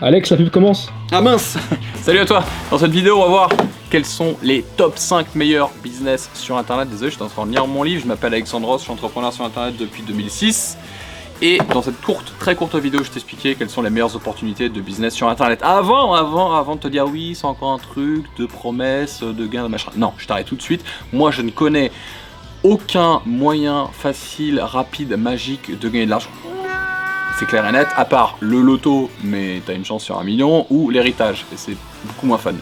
Alex, la pub commence. Ah mince. Salut à toi. Dans cette vidéo, on va voir quels sont les top 5 meilleurs business sur internet. Désolé, je suis en train de lire mon livre. Je m'appelle Alexandros, je suis entrepreneur sur internet depuis 2006. Et dans cette très courte vidéo, je t'expliquais quelles sont les meilleures opportunités de business sur internet. Avant de te dire oui, c'est encore un truc de promesses, de gains, de machin. Non, je t'arrête tout de suite. Moi, je ne connais aucun moyen facile, rapide, magique de gagner de l'argent. C'est clair et net, à part le loto, mais t'as une chance sur 1 million, ou l'héritage, et c'est beaucoup moins fun.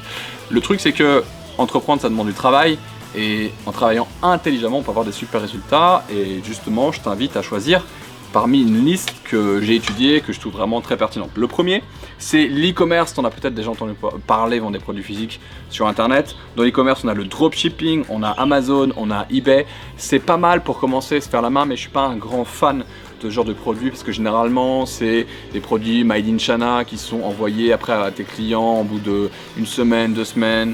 Le truc, c'est que entreprendre, ça demande du travail, et en travaillant intelligemment, on peut avoir des super résultats, et justement, je t'invite à choisir parmi une liste que j'ai étudiée, que je trouve vraiment très pertinente. Le premier, c'est l'e-commerce. T'en as peut-être déjà entendu parler, vendre des produits physiques sur internet. Dans l'e-commerce, on a le dropshipping, on a Amazon, on a eBay. C'est pas mal pour commencer à se faire la main, mais je suis pas un grand fan de ce genre de produits parce que généralement c'est des produits made in China qui sont envoyés après à tes clients au bout d'une semaine, 2 semaines.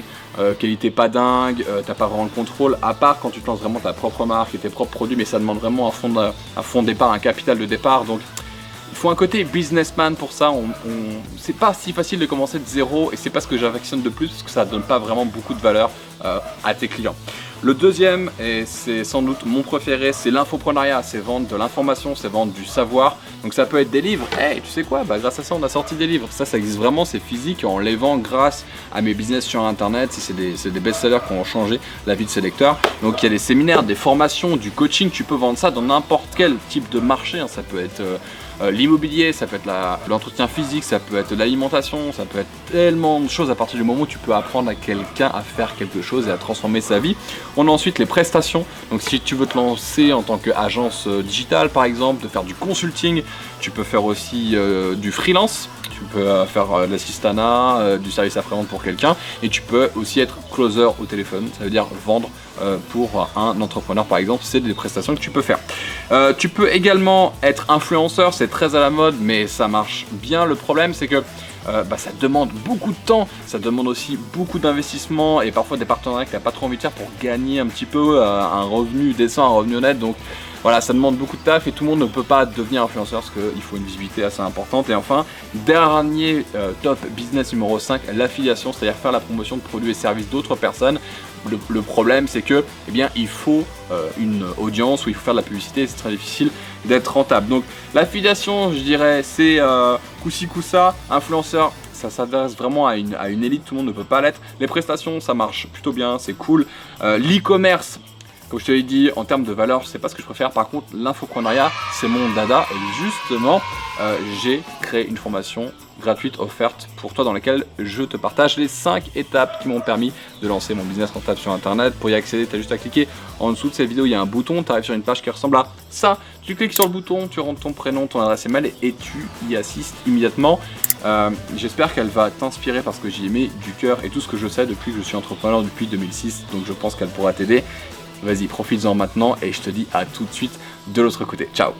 Qualité pas dingue, t'as pas vraiment le contrôle, à part quand tu te lances vraiment ta propre marque et tes propres produits, mais ça demande vraiment un fonds de départ, un capital de départ, donc il faut un côté businessman pour ça. C'est pas si facile de commencer de zéro et c'est pas ce que j'affectionne de plus parce que ça donne pas vraiment beaucoup de valeur à tes clients. Le deuxième, et c'est sans doute mon préféré, c'est l'infoprenariat. C'est vendre de l'information, c'est vendre du savoir. Donc ça peut être des livres. Hey, tu sais quoi, grâce à ça, on a sorti des livres. Ça existe vraiment, c'est physique. On les vend grâce à mes business sur internet. Si c'est des best-sellers qui ont changé la vie de ses lecteurs. Donc il y a des séminaires, des formations, du coaching. Tu peux vendre ça dans n'importe quel type de marché. Ça peut être l'immobilier, ça peut être l'entretien physique, ça peut être l'alimentation, ça peut être tellement de choses à partir du moment où tu peux apprendre à quelqu'un à faire quelque chose et à transformer sa vie. On a ensuite les prestations, donc si tu veux te lancer en tant qu'agence digitale par exemple, de faire du consulting, tu peux faire aussi du freelance. Tu peux faire de l'assistanat, du service après-vente pour quelqu'un et tu peux aussi être closer au téléphone, ça veut dire vendre pour un entrepreneur par exemple, c'est des prestations que tu peux faire. Tu peux également être influenceur, c'est très à la mode mais ça marche bien. Le problème c'est que ça demande beaucoup de temps, ça demande aussi beaucoup d'investissement et parfois des partenariats que tu n'as pas trop envie de faire pour gagner un petit peu un revenu décent, un revenu honnête. Donc voilà, ça demande beaucoup de taf et tout le monde ne peut pas devenir influenceur parce qu'il faut une visibilité assez importante. Et enfin, dernier top business numéro 5, l'affiliation, c'est-à-dire faire la promotion de produits et services d'autres personnes. Le problème c'est que il faut une audience où il faut faire de la publicité et c'est très difficile d'être rentable. Donc l'affiliation, je dirais, c'est coup-ci coup-ça. Influenceur, ça s'adresse vraiment à une élite, tout le monde ne peut pas l'être. Les prestations, ça marche plutôt bien, c'est cool. L'e-commerce, comme je te l'ai dit, en termes de valeur, je sais pas ce que je préfère. Par contre, l'infoprenariat, c'est mon dada. Et justement, j'ai créé une formation gratuite offerte pour toi dans laquelle je te partage les 5 étapes qui m'ont permis de lancer mon business rentable sur internet. Pour y accéder, tu as juste à cliquer en dessous de cette vidéo, il y a un bouton, tu arrives sur une page qui ressemble à ça. Tu cliques sur le bouton, tu rentres ton prénom, ton adresse email et tu y assistes immédiatement. J'espère qu'elle va t'inspirer parce que j'y ai mis du cœur et tout ce que je sais depuis que je suis entrepreneur depuis 2006. Donc je pense qu'elle pourra t'aider. Vas-y, profites-en maintenant et je te dis à tout de suite de l'autre côté. Ciao!